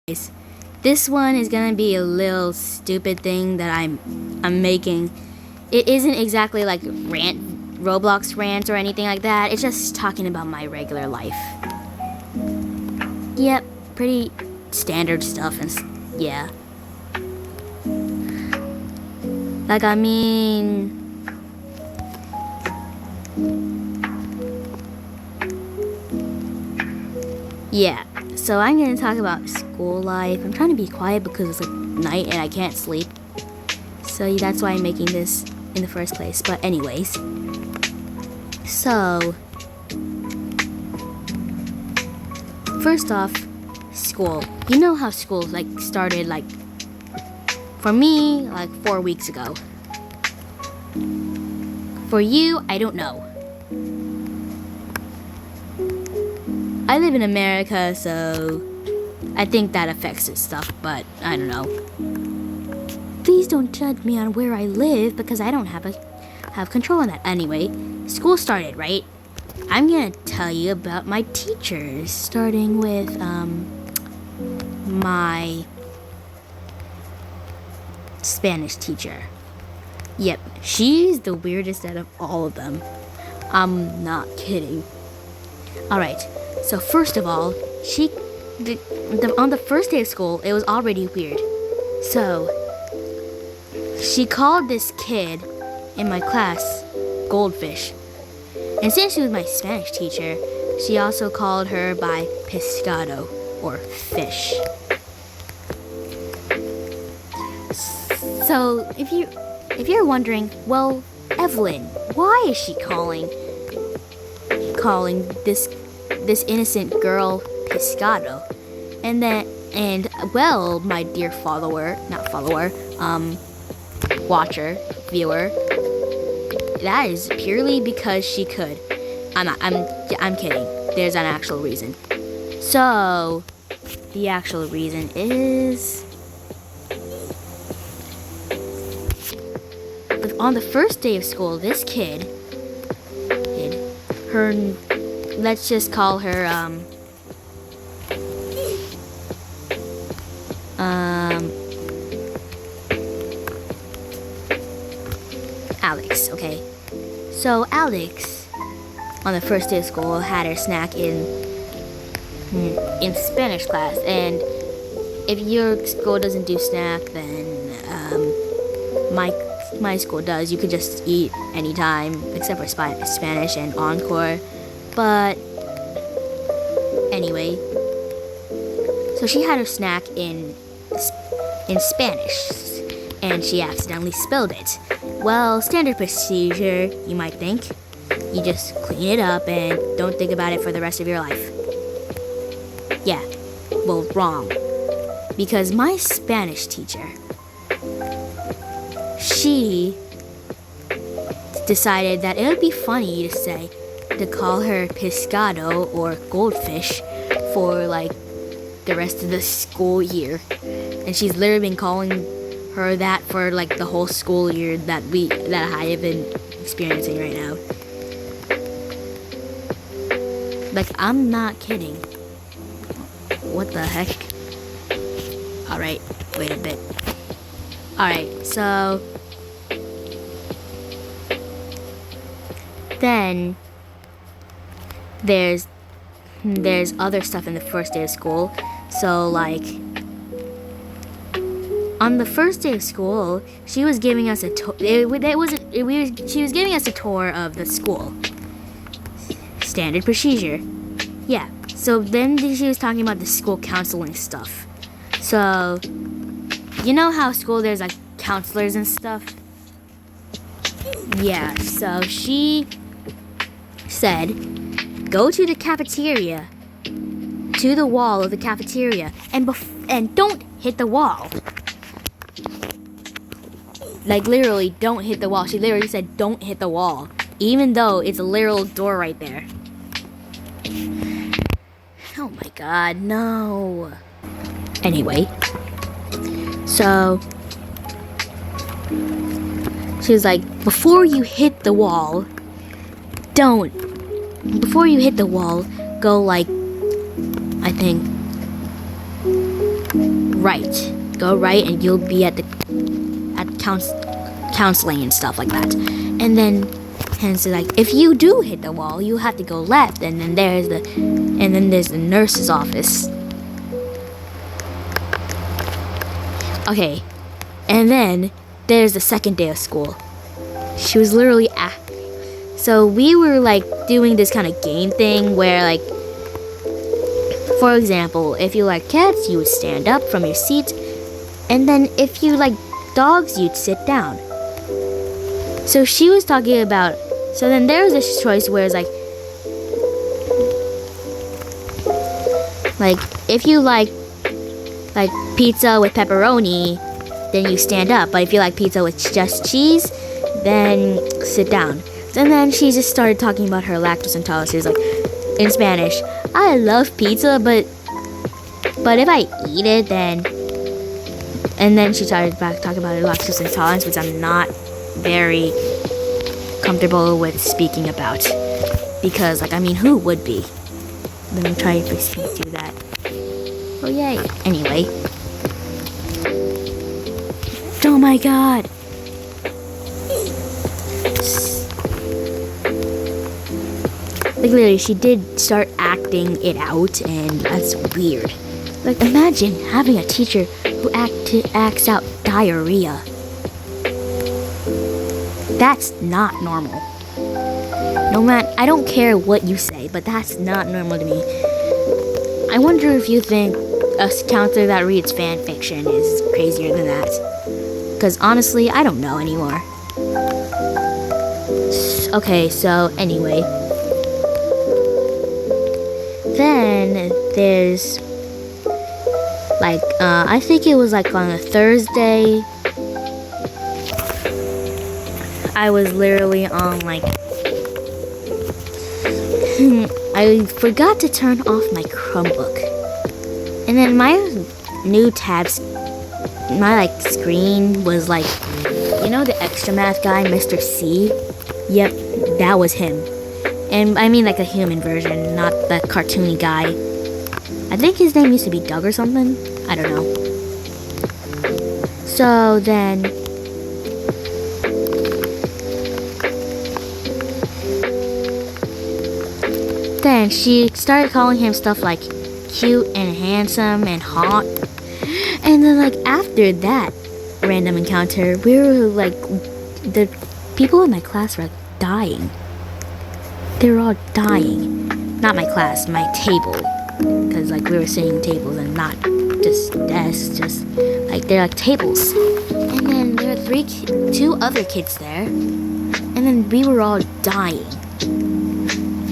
This one is gonna be a little stupid thing that I'm making. It isn't exactly like Roblox rant or anything like that. It's just talking about my regular life. Yep, pretty standard stuff and yeah. Like yeah. So I'm gonna talk about school life. I'm trying to be quiet because it's like night and I can't sleep. So that's why I'm making this in the first place. But anyways, so first off, school. You know how school started for me 4 weeks ago. For you, I don't know. I live in America, so I think that affects this stuff, but I don't know. Please don't judge me on where I live because I don't have control on that. Anyway, school started, right? I'm gonna tell you about my teachers, starting with my Spanish teacher. Yep, she's the weirdest out of all of them. I'm not kidding. Alright, so first of all, on the first day of school, it was already weird. So, she called this kid in my class Goldfish. And since she was my Spanish teacher, she also called her by pescado, or fish. So, if you're wondering, well, Evelyn, why is she calling this innocent girl pescado? And well, my dear watcher, viewer, that is purely because she could. I'm kidding. There's an actual reason. So, the actual reason is on the first day of school, this kid, let's just call her, Alex, okay? So Alex, on the first day of school, had her snack in Spanish class, and if your school doesn't do snack, then my school does. You could just eat anytime, except for Spanish and Encore. But anyway, so she had her snack in Spanish, and she accidentally spilled it. Well, standard procedure, you might think. You just clean it up and don't think about it for the rest of your life. Yeah, well, wrong. Because my Spanish teacher, she decided that it would be funny to call her pescado or goldfish for the rest of the school year. And she's literally been calling her that for the whole school year that I have been experiencing right now. I'm not kidding. What the heck? Alright, wait a bit. Alright, so then there's other stuff in the first day of school. So on the first day of school, she was giving us a tour. She was giving us a tour of the school. Standard procedure. Yeah. So then she was talking about the school counseling stuff. So, you know how school there's counselors and stuff? Yeah. So she said, go to the cafeteria, to the wall of the cafeteria, and don't hit the wall. Literally, don't hit the wall. She literally said, don't hit the wall. Even though it's a literal door right there. Oh my god, no. Anyway. So, she was like, before you hit the wall, go I think right. Go right, and you'll be at counseling and stuff like that. And then hence like if you do hit the wall, you have to go left, and then there's the nurse's office. Okay, and then there's the second day of school. She was literally so we were like doing this kind of game thing where, like, for example, if you like cats, you would stand up from your seat, and then if you like dogs, you'd sit down. So she was talking about, so then there was this choice where it's like if you like pizza with pepperoni, then you stand up. But if you like pizza with just cheese, then sit down. And then she just started talking about her lactose intolerance. She was like, in Spanish, I love pizza, but if I eat it, then... And then she started talking about her lactose intolerance, which I'm not very comfortable with speaking about. Because, like, I mean, who would be? Let me try to speak to that. Oh, yay. Anyway. Oh my god. Like, literally, she did start acting it out, and that's weird. Like, imagine having a teacher who acts out diarrhea. That's not normal. No man, I don't care what you say, but that's not normal to me. I wonder if you think a counselor that reads fan fiction is crazier than that. Because honestly, I don't know anymore. Okay, so anyway. Then there's like I think it was like on a Thursday. I was literally on like I forgot to turn off my Chromebook, and then my new tabs, my like screen was like, you know, the extra math guy, Mr. C. Yep, that was him. And I mean like a human version, not the cartoony guy. I think his name used to be Doug or something. I don't know. So then... Then she started calling him stuff like cute and handsome and hot. And then like after that random encounter, we were like... The people in my class were like dying. They were all dying. Not my class, my table. Because like we were sitting tables and not just desks, just like they're like tables. And then there were two other kids there. And then we were all dying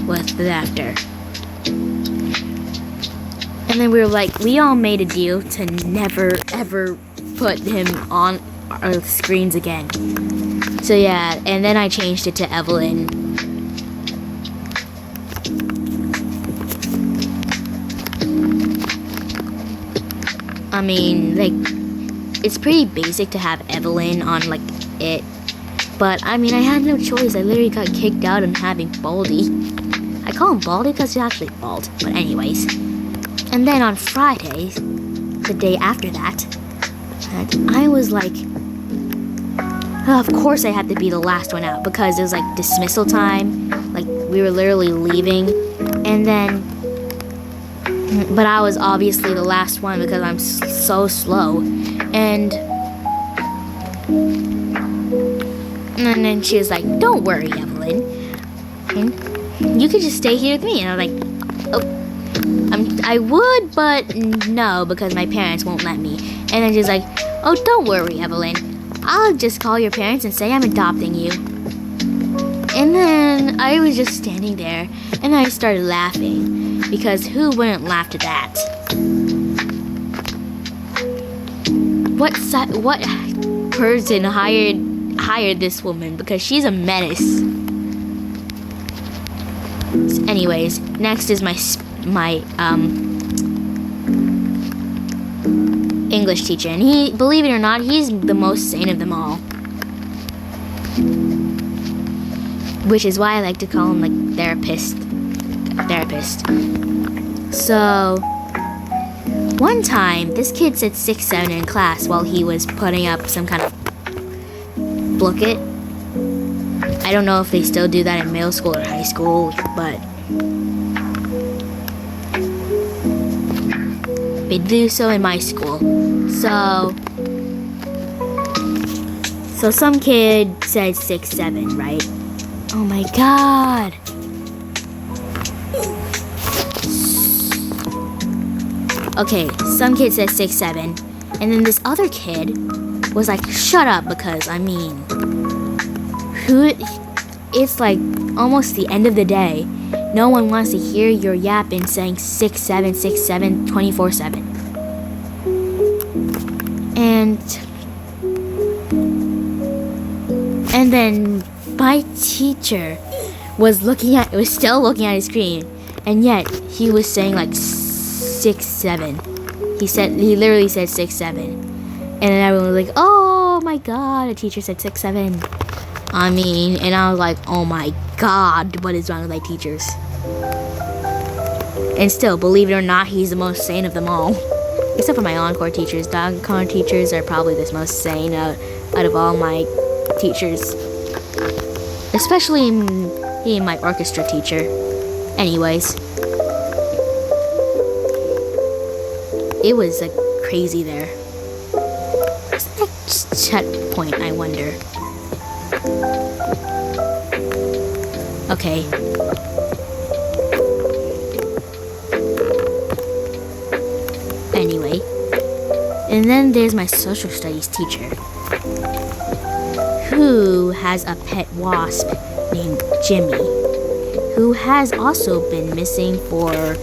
with laughter. And then we were like, we all made a deal to never ever put him on our screens again. So yeah, and then I changed it to Evelyn. I mean, like, it's pretty basic to have Evelyn on, like, it. But, I mean, I had no choice. I literally got kicked out on having Baldy. I call him Baldy because he's actually bald. But anyways. And then on Fridays, the day after that, I was like... of course I had to be the last one out because it was, like, dismissal time. Like, we were literally leaving. And then... But I was obviously the last one because I'm so slow. And then she was like, don't worry, Evelyn. And you could just stay here with me. And I was like, oh, I would, but no, because my parents won't let me. And then she's like, oh, don't worry, Evelyn. I'll just call your parents and say I'm adopting you. And then I was just standing there and I started laughing. Because who wouldn't laugh at that? What person hired this woman? Because she's a menace. So anyways, next is my English teacher, and he, believe it or not, he's the most sane of them all. Which is why I like to call him like therapist. So One time, this kid said 6'7" in class while he was putting up some kind of booklet. I don't know if they still do that in middle school or high school, but they do so in my school. So some kid said 6'7", right? Oh my god. Okay, some kid said 6'7", and then this other kid was like, shut up, because I mean, it's like almost the end of the day. No one wants to hear your yapping saying 6'7", 6'7", 24/7. And then my teacher was still looking at his screen, and yet he was saying like 6'7". He literally said 6'7", and then everyone was like, "Oh my god, the teacher said 6'7". I mean, and I was like, "Oh my god, what is wrong with my teachers?" And still, believe it or not, he's the most sane of them all, except for my encore teachers. The encore teachers are probably the most sane out of all my teachers, especially my orchestra teacher. Anyways, it was crazy there. What's the next checkpoint, I wonder? Okay. Anyway, and then there's my social studies teacher, who has a pet wasp named Jimmy, who has also been missing for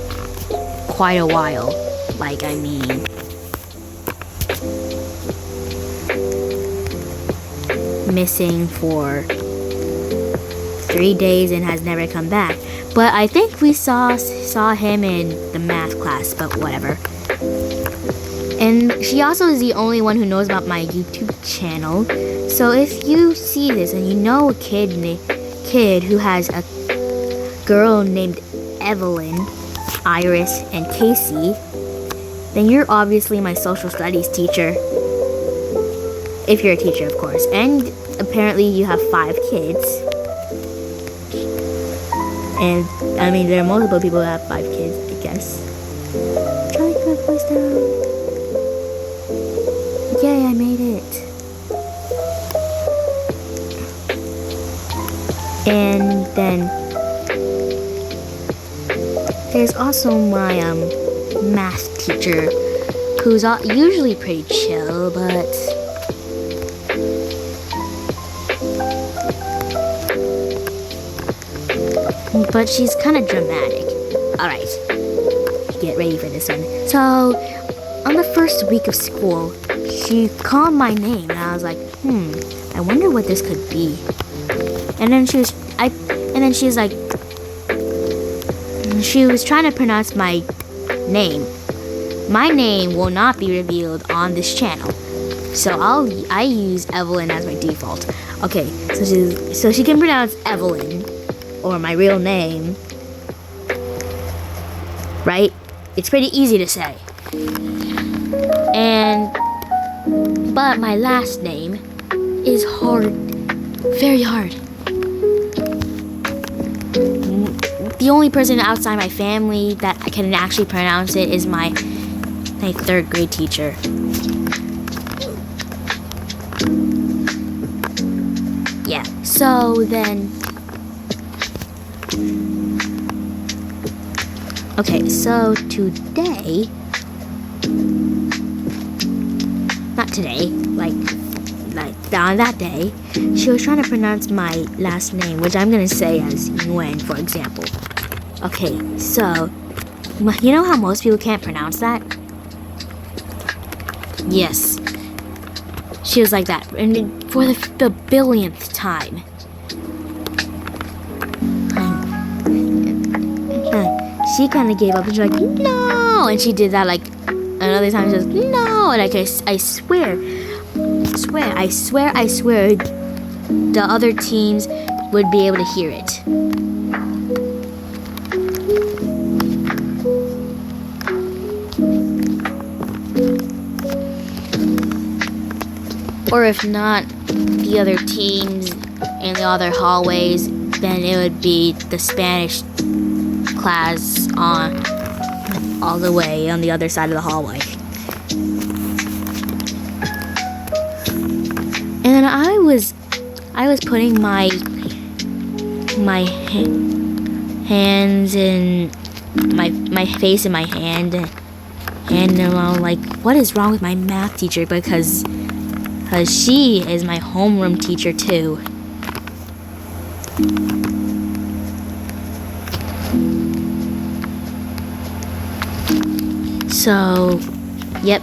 quite a while. Like, I mean, missing for 3 days and has never come back. But I think we saw him in the math class, but whatever. And she also is the only one who knows about my YouTube channel. So if you see this and you know a kid who has a girl named Evelyn, Iris, and Casey, then you're obviously my social studies teacher. If you're a teacher, of course. And apparently you have 5 kids. And I mean, there are multiple people who have 5 kids, I guess. Try to keep my voice down. Yay, I made it. And then there's also my math teacher, who's usually pretty chill, but she's kind of dramatic. Alright, get ready for this one. So, on the first week of school, she called my name, and I was like, I wonder what this could be. And then she was trying to pronounce my name. My name will not be revealed on this channel, so I use Evelyn as my default. Okay, so she can pronounce Evelyn, or my real name, right? It's pretty easy to say. But my last name is hard, very hard. The only person outside my family that I can actually pronounce it is my 3rd grade teacher. Yeah, so then... Okay, so today... Not today, like on that day, she was trying to pronounce my last name, which I'm gonna say as Nguyen, for example. Okay, so, you know how most people can't pronounce that? Yes. She was like that, and for the billionth time. She kind of gave up, and she's like, no! And she did that like another time, she was like, no! And I swear, the other teams would be able to hear it. Or if not the other teams in the other hallways, then it would be the Spanish class on all the way on the other side of the hallway. And then I was putting my hands in my face in my hand, and I'm like, what is wrong with my math teacher? Because she is my homeroom teacher too. So, yep.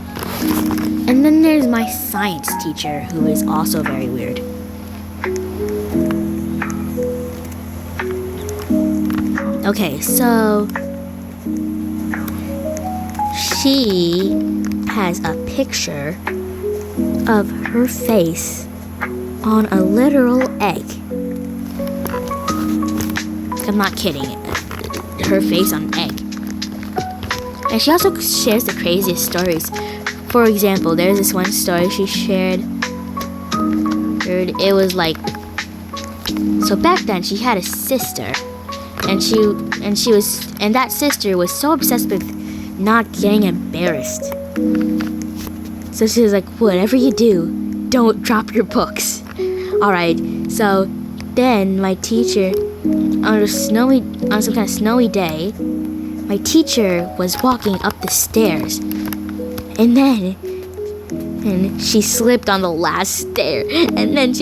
And then there's my science teacher, who is also very weird. Okay, so she has a picture of her face on a literal egg. I'm not kidding. Her face on an egg. And she also shares the craziest stories. For example, there's this one story she shared. It was like, so back then she had a sister, and that sister was so obsessed with not getting embarrassed. So she was like, whatever you do, don't drop your books. Alright, so then my teacher, on some kind of snowy day, my teacher was walking up the stairs, and she slipped on the last stair, and then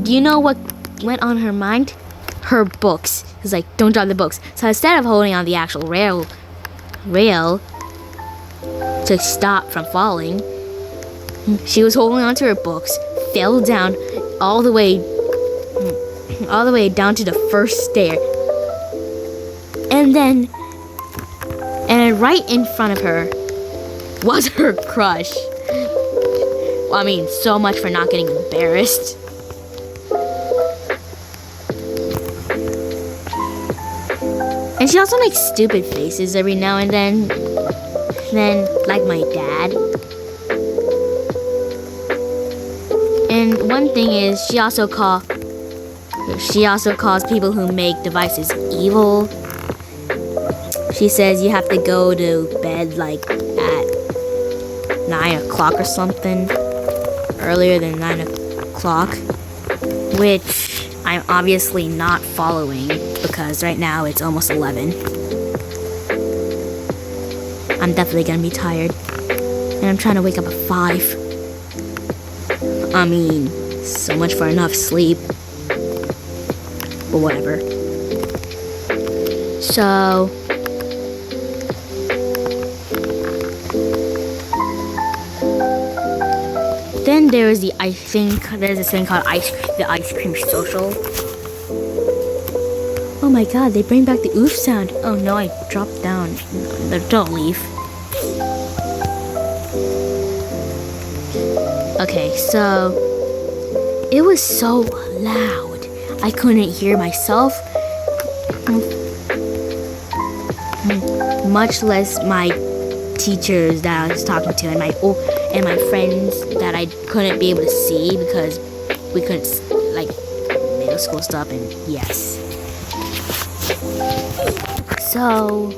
you know what went on her mind? Her books. It was like, don't drop the books. So instead of holding on the actual rail to stop from falling, she was holding onto her books, fell down all the way down to the first stair, and right in front of her was her crush. Well, I mean, so much for not getting embarrassed. And she also makes stupid faces every now and then, like my dad. And one thing is, she also calls people who make devices evil. She says you have to go to bed like at 9 o'clock or something, earlier than 9 o'clock, which I'm obviously not following because right now it's almost 11. I'm definitely gonna be tired, and I'm trying to wake up at 5. I mean, so much for enough sleep, but whatever. So then there's this thing called the ice cream social. Oh my god, they bring back the oof sound. Oh no, I dropped down. Don't leave. Okay, so it was so loud, I couldn't hear myself, much less my teachers that I was talking to and my friends that I couldn't be able to see because we couldn't, like, middle school stuff. And yes, so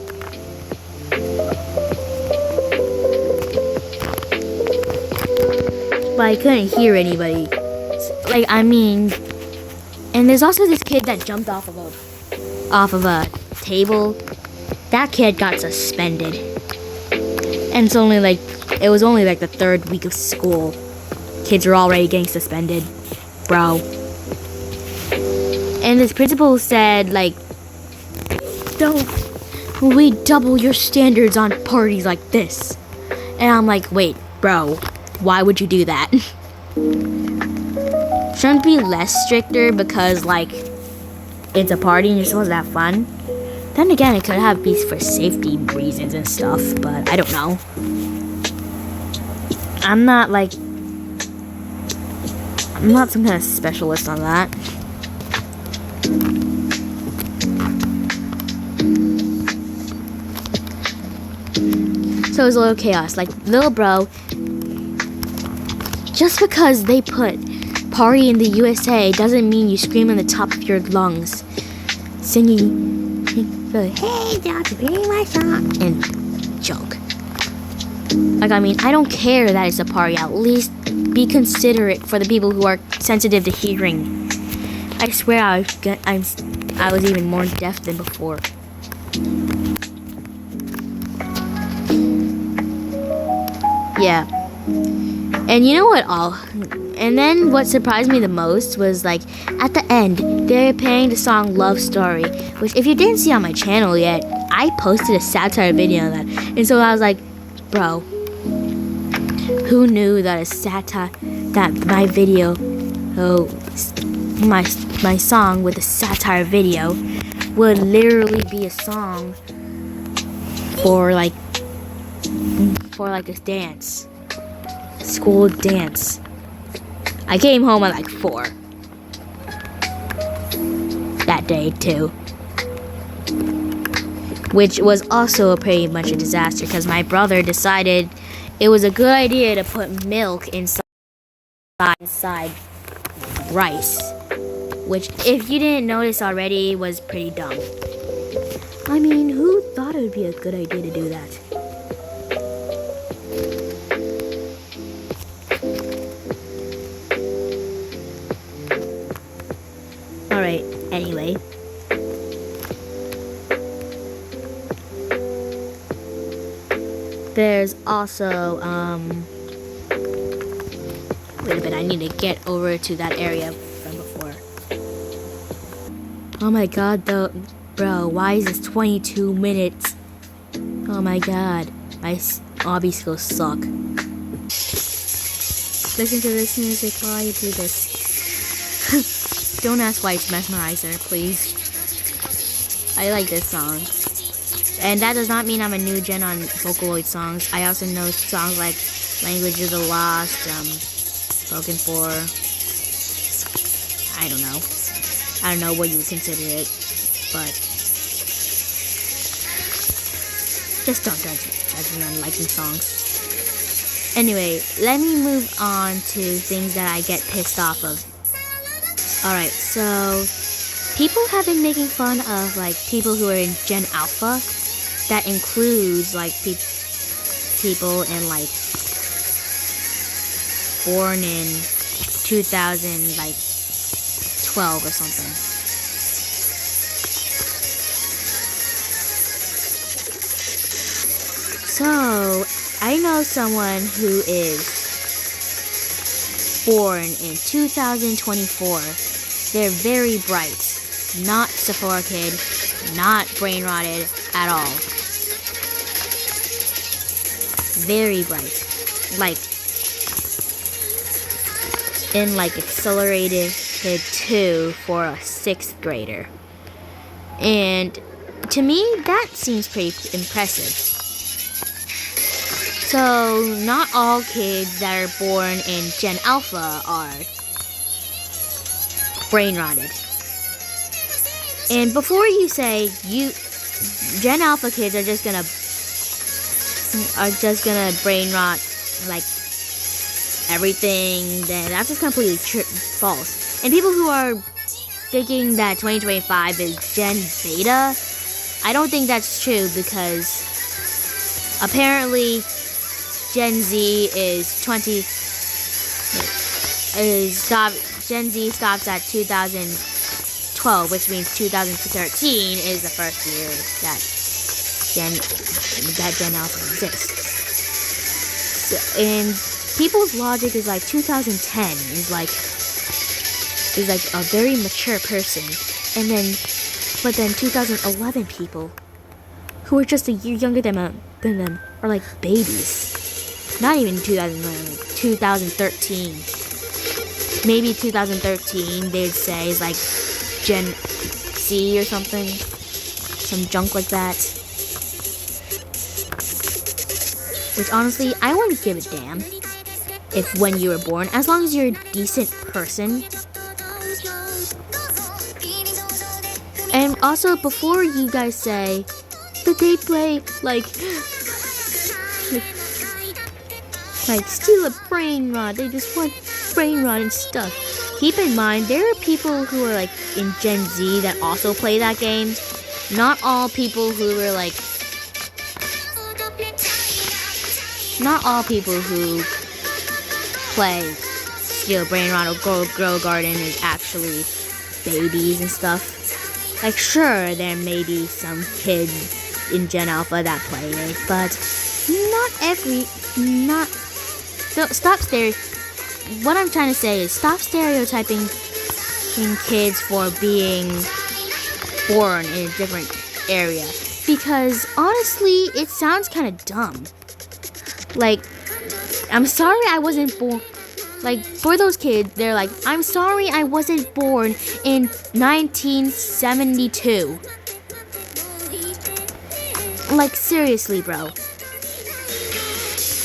but I couldn't hear anybody. Like, I mean, and there's also this kid that jumped off of a table. That kid got suspended. And it was only like the 3rd week of school. Kids are already getting suspended, bro. And this principal said, like, we double your standards on parties like this. And I'm like, wait, bro, why would you do that? Shouldn't be less stricter because, like, it's a party and you're supposed to have fun. Then again, it could have be for safety reasons and stuff, but I don't know. I'm not some kind of specialist on that. So it was a little chaos. Like, little bro, Just because they put party in the USA doesn't mean you scream on the top of your lungs, singing, hey, Dr. Play my song, and junk. Like, I mean, I don't care that it's a party. At least be considerate for the people who are sensitive to hearing. I swear I was even more deaf than before. Yeah. And you know what and then what surprised me the most was, like, at the end, they're playing the song Love Story, which if you didn't see on my channel yet, I posted a satire video on that. And so I was like, bro, who knew that my video, my song with a satire video would literally be a song for like a dance. School dance. I came home at like 4 that day too, which was also pretty much a disaster because my brother decided it was a good idea to put milk inside rice, which, if you didn't notice already, was pretty dumb. I mean, who thought it would be a good idea to do that? Alright, anyway. There's also, wait a minute, I need to get over to that area from before. Oh my god, bro, why is this 22 minutes? Oh my god, my obby skills suck. Listen to this music while I do this. Don't ask why it's Mesmerizer, please. I like this song. And that does not mean I'm a new gen on Vocaloid songs. I also know songs like Language of the Lost, Spoken For. I don't know. I don't know what you would consider it, but just don't judge me on liking songs. Anyway, let me move on to things that I get pissed off of. Alright, so people have been making fun of, like, people who are in Gen Alpha. That includes, like, people in, like, born in 2012 or something. So, I know someone who is born in 2024. They're very bright. Not Sephora Kid. Not brain rotted at all. Very bright. Like, in like accelerated 2 for a 6th grader. And to me, that seems pretty impressive. So, not all kids that are born in Gen Alpha are brain rotted. And before you say Gen Alpha kids are just gonna brain rot like everything, then that's just completely false. And people who are thinking that 2025 is Gen Beta, I don't think that's true because apparently Gen Z Gen Z stops at 2012, which means 2013 is the first year that Gen Alpha exists. So, and people's logic is like 2010 is like a very mature person, and but then 2011 people who are just a year younger than them are like babies. Not even 2011, like 2013. Maybe 2013 they'd say is like Gen C or something. Some junk like that. Which honestly, I wouldn't give a damn if when you were born, as long as you're a decent person. And also, before you guys say that they play like like steal a brain rot. They just want brain rot and stuff. Keep in mind, there are people who are like in Gen Z that also play that game. Not all people who are like, not all people who play Steal Brain Rot or Grow Garden is actually babies and stuff. Like, sure, there may be some kids in Gen Alpha that play it, but what I'm trying to say is stop stereotyping in kids for being born in a different area. Because honestly, it sounds kind of dumb. Like, I'm sorry I wasn't born. Like, for those kids, they're like, I'm sorry I wasn't born in 1972. Like, seriously, bro.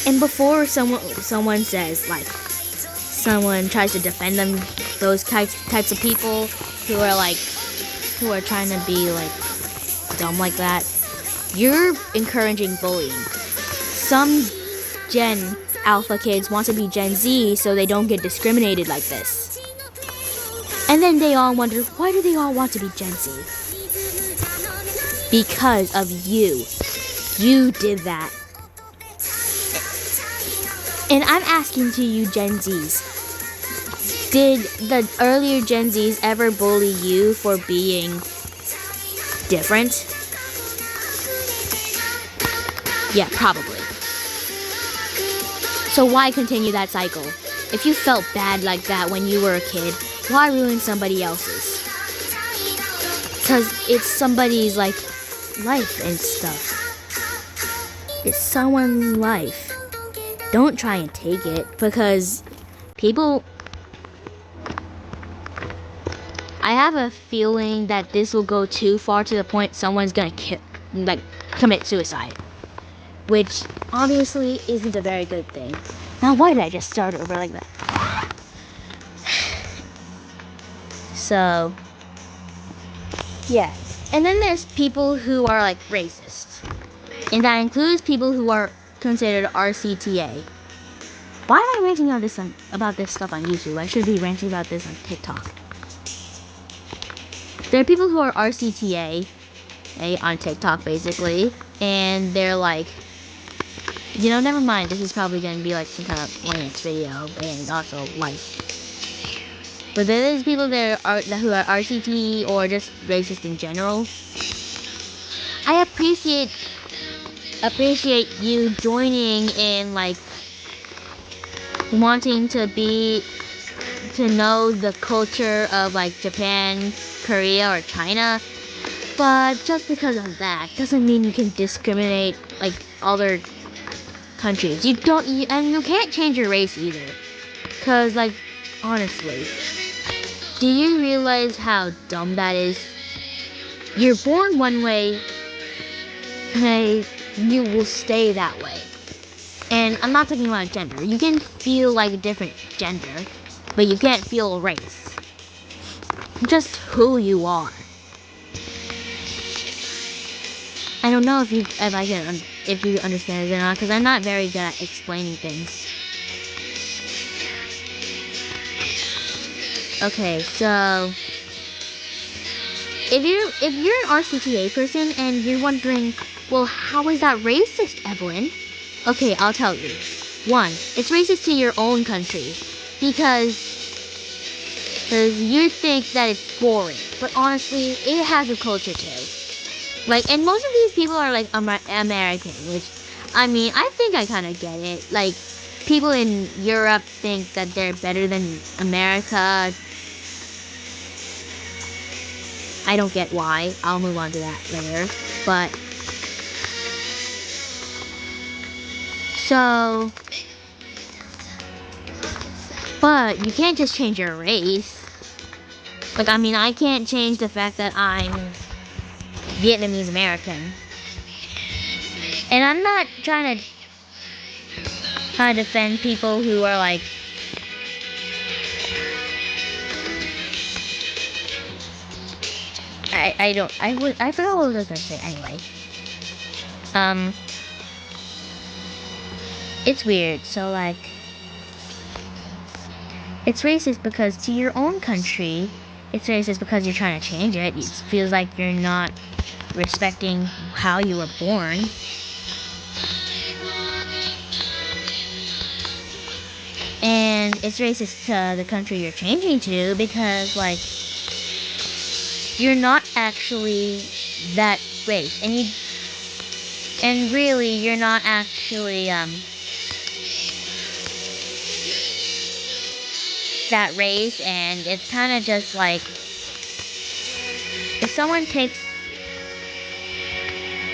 And before someone says, like, someone tries to defend them, those types of people who are trying to be, like, dumb like that, you're encouraging bullying. Some Gen Alpha kids want to be Gen Z so they don't get discriminated like this. And then they all wonder, why do they all want to be Gen Z? Because of you. You did that. And I'm asking to you Gen Zs, did the earlier Gen Zs ever bully you for being different? Yeah, probably. So why continue that cycle? If you felt bad like that when you were a kid, why ruin somebody else's? Because it's somebody's, like, life and stuff. It's someone's life. Don't try and take it, because people... I have a feeling that this will go too far to the point someone's gonna commit suicide. Which obviously isn't a very good thing. Now, why did I just start over like that? So, yeah. And then there's people who are like racist. And that includes people who are considered RCTA. Why am I ranting about this stuff on YouTube? I should be ranting about this on TikTok. There are people who are RCTA, on TikTok basically, and they're like, you know, never mind, this is probably going to be like some kind of rant video and also life. But there's people who are RCT or just racist in general. I appreciate you joining in, like, wanting to know the culture of, like, Japan, Korea, or China. But just because of that doesn't mean you can discriminate, like, other countries. You can't change your race either. Cause, like, honestly, do you realize how dumb that is? You're born one way, hey, you will stay that way. And I'm not talking about gender. You can feel like a different gender, but you can't feel race. Just who you are. I don't know if you understand it or not, because I'm not very good at explaining things. Okay, so if you're an RCTA person and you're wondering, well, how is that racist, Evelyn? Okay, I'll tell you. One, it's racist to your own country because you think that it's boring, but honestly, it has a culture too. Like, and most of these people are like American, which, I mean, I think I kind of get it. Like, people in Europe think that they're better than America. I don't get why. I'll move on to that later. But, so, but you can't just change your race. Like, I mean, I can't change the fact that I'm Vietnamese American. And I'm not trying to defend people who are like, I forgot what I was gonna say anyway. It's weird. So like, it's racist because to your own country, it's racist because you're trying to change it. It feels like you're not respecting how you were born. And it's racist to the country you're changing to because, like, you're not actually that race. And really, you're not actually, that race, and it's kind of just like, if someone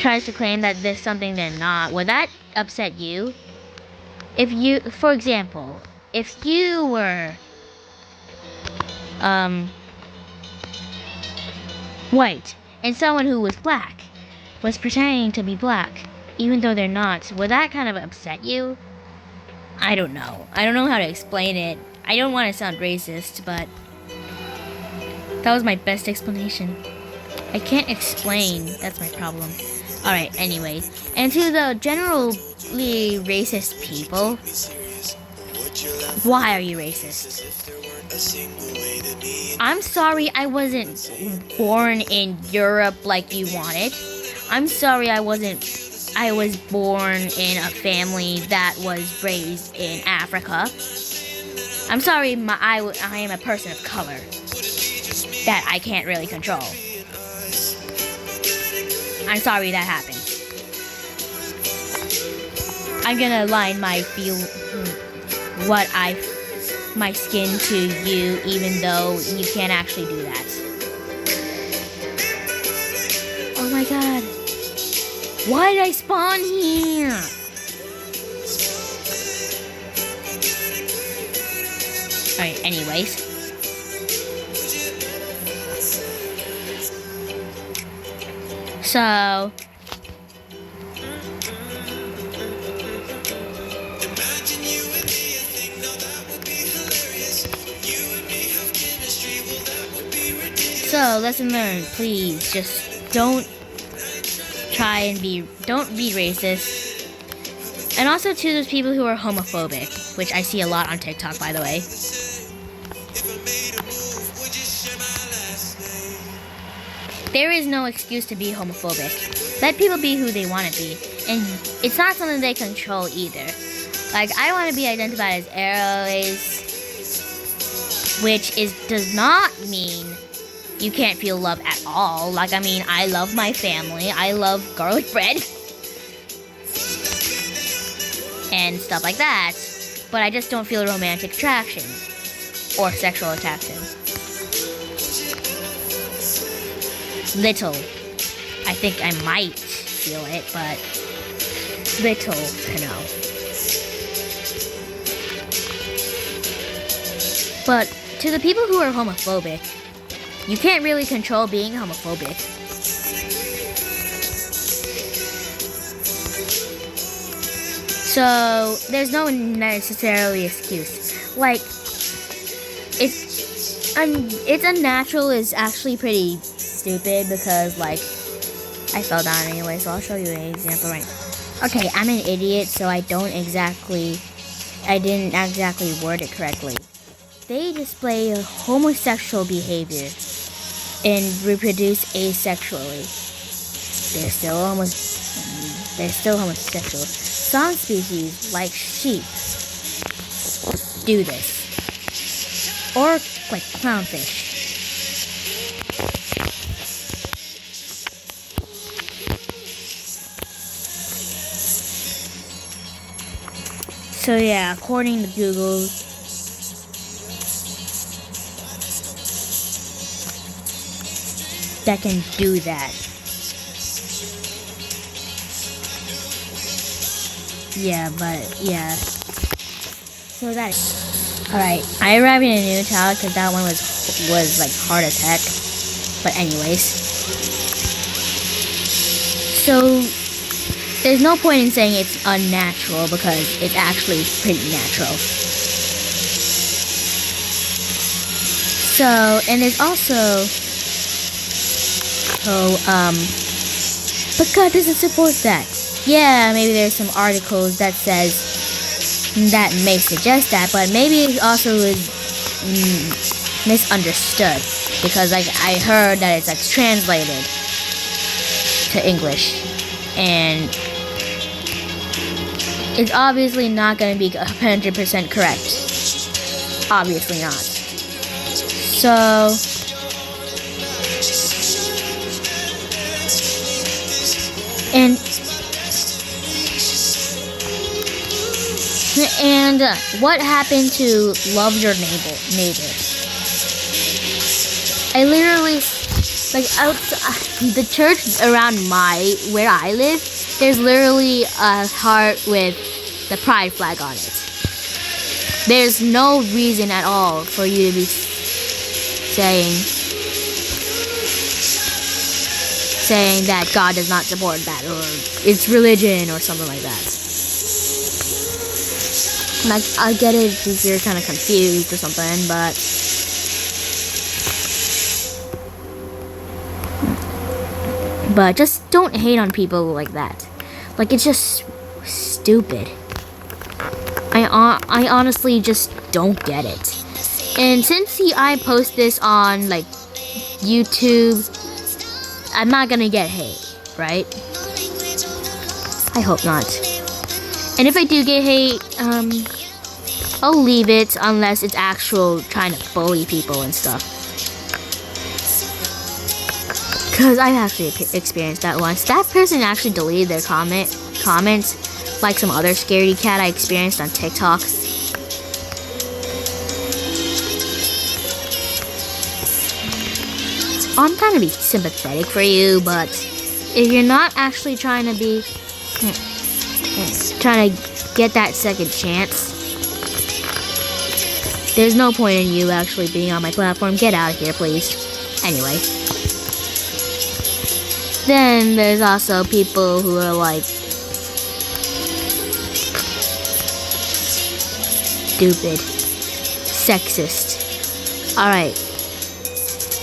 tries to claim that this something they're not, would that upset you? If you, for example, if you were, white, and someone who was black was pretending to be black, even though they're not, would that kind of upset you? I don't know. I don't know how to explain it. I don't want to sound racist, but that was my best explanation. I can't explain. That's my problem. Alright, anyway. And to the generally racist people, why are you racist? I'm sorry I wasn't born in Europe like you wanted. I'm sorry I was born in a family that was raised in Africa. I'm sorry I am a person of color that I can't really control. I'm sorry that happened. I'm gonna align my my skin to you, even though you can't actually do that. Oh my god. Why did I spawn here? Alright, anyways. So, lesson learned, please, just don't be racist. And also to those people who are homophobic, which I see a lot on TikTok, by the way. There is no excuse to be homophobic. Let people be who they want to be. And it's not something they control either. Like, I want to be identified as Aries, which does not mean you can't feel love at all. Like, I mean, I love my family. I love garlic bread. And stuff like that. But I just don't feel romantic attraction. Or sexual attraction. Little. I think I might feel it, but little to know. But to the people who are homophobic, you can't really control being homophobic. So there's no necessarily excuse. Like, it's unnatural is actually pretty stupid because, like, I fell down anyway, so I'll show you an example right now. Okay, I'm an idiot, so I didn't exactly word it correctly. They display homosexual behavior and reproduce asexually. They're still homosexual. Some species, like sheep, do this. Or like clownfish. So yeah, according to Google, that can do that. Yeah, but yeah. So that is alright. I arrived in a new town because that one was like heart attack. But anyways, so there's no point in saying it's unnatural because it's actually pretty natural. So, and there's also, but God doesn't support that. Yeah, maybe there's some articles that says that may suggest that, but maybe it also is misunderstood because like I heard that it's like translated to English and it's obviously not going to be 100% correct. Obviously not. So and what happened to love your neighbor? I literally like out the church around where I live. There's literally a heart with the pride flag on it. There's no reason at all for you to be saying that God does not support that or it's religion or something like that. Like, I get it if you're kind of confused or something, but just don't hate on people like that. Like, it's just stupid. I honestly just don't get it. And since I post this on, like, YouTube, I'm not gonna get hate, right? I hope not. And if I do get hate, I'll leave it unless it's actual trying to bully people and stuff. Because I've actually experienced that once. That person actually deleted their comments like some other scaredy cat I experienced on TikTok. I'm trying to be sympathetic for you, but if you're not actually trying to be trying to get that second chance, there's no point in you actually being on my platform. Get out of here, please. Anyway. Then there's also people who are like stupid, sexist. Alright.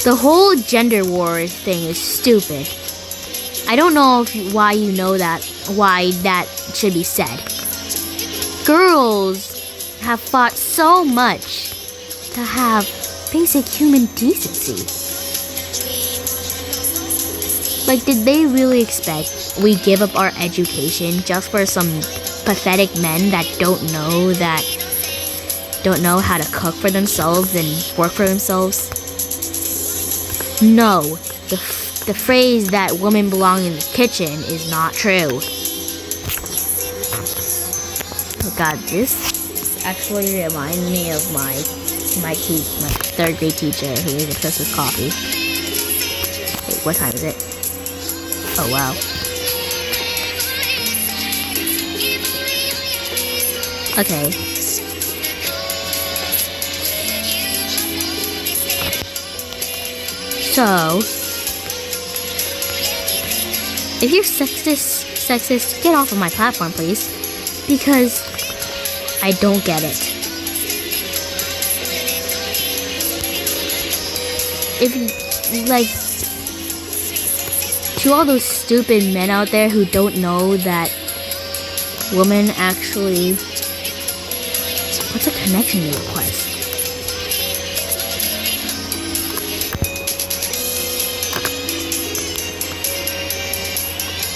The whole gender war thing is stupid. I don't know why you know that, why that should be said. Girls have fought so much to have basic human decency. Like, did they really expect we give up our education just for some pathetic men that don't know how to cook for themselves and work for themselves? No, the phrase that women belong in the kitchen is not true. Oh God, this actually reminds me of my third grade teacher who is obsessed with coffee. Wait, what time is it? Oh wow. Okay. So, if you're sexist, get off of my platform, please, because I don't get it. If you, like, to all those stupid men out there who don't know that women actually, what's a connection request?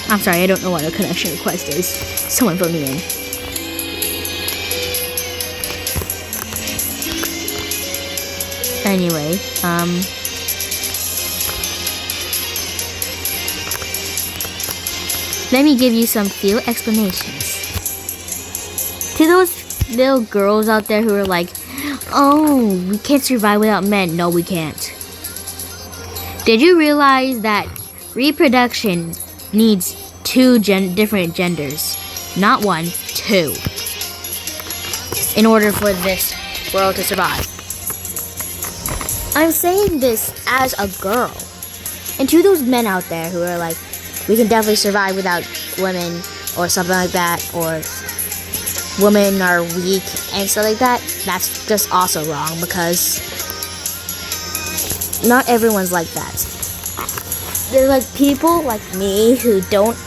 I'm sorry, I don't know what a connection request is. Someone put me in. Anyway, let me give you some few explanations. To those little girls out there who are like, oh, we can't survive without men. No, we can't. Did you realize that reproduction needs two different genders? Not one, two. In order for this world to survive. I'm saying this as a girl. And to those men out there who are like, we can definitely survive without women or something like that, or women are weak and stuff like that, that's just also wrong because not everyone's like that. There's like people like me who don't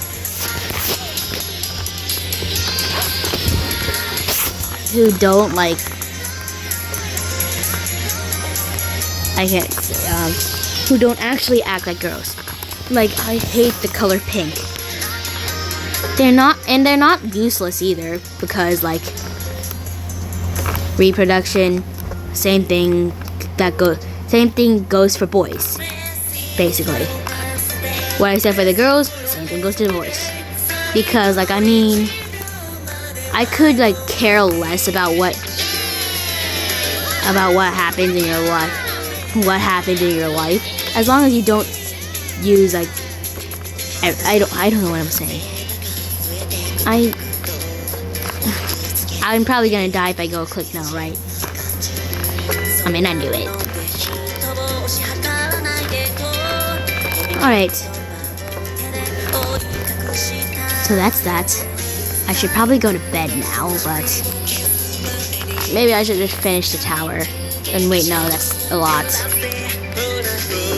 who don't like, I can't say, who don't actually act like girls. Like, I hate the color pink. They're not useless either, because like reproduction, same thing goes for boys, basically. What I said for the girls, same thing goes to the boys. Because like, I mean, I could like care less about what happens in your life, as long as you don't use like, I don't know what I'm saying. I'm probably gonna die if I go click no, right? I mean, I knew it. Alright. So that's that. I should probably go to bed now, but maybe I should just finish the tower. And wait, no, that's a lot.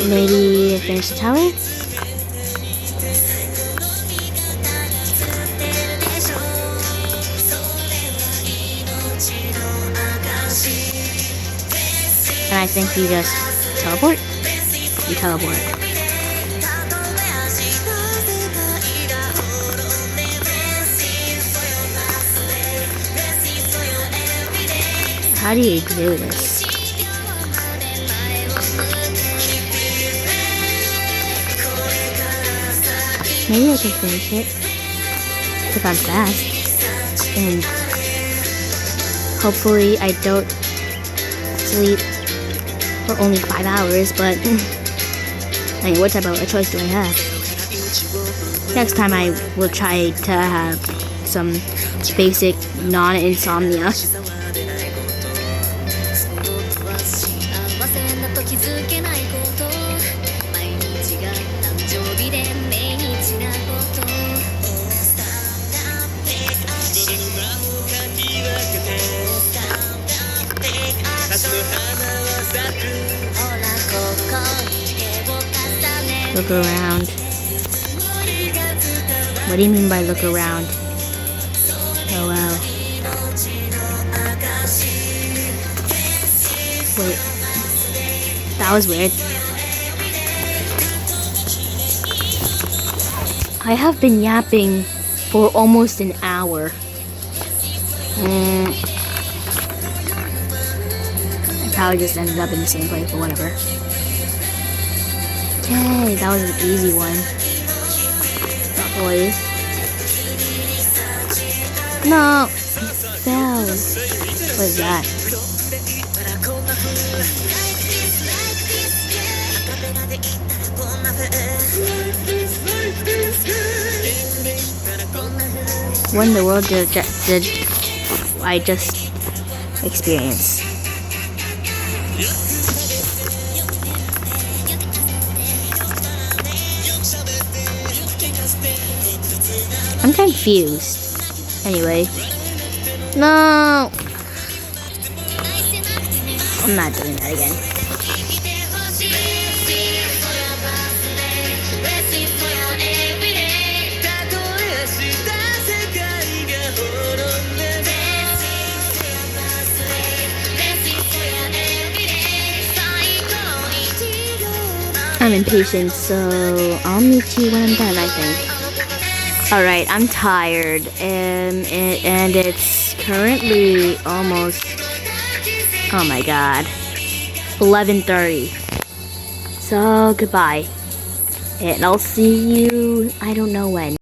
Maybe finish the tower? And I think you just teleport? You teleport. How do you do this? Maybe I can finish it if I'm fast. And hopefully I don't sleep for only 5 hours, but I mean, what type of a choice do I have? Next time I will try to have some basic non-insomnia. Look around. What do you mean by look around? Oh wow. Wait. That was weird. I have been yapping for almost an hour. I probably just ended up in the same place, but whatever. Yay, that was an easy one. Oh boy. No! It fell. What is that? What in the world did I just experience? I'm confused. Anyway. No! I'm not doing that again. I'm impatient, so I'll meet you when I'm done, I think. Alright, I'm tired, and it's currently almost, oh my god, 11:30. So, goodbye. And I'll see you, I don't know when.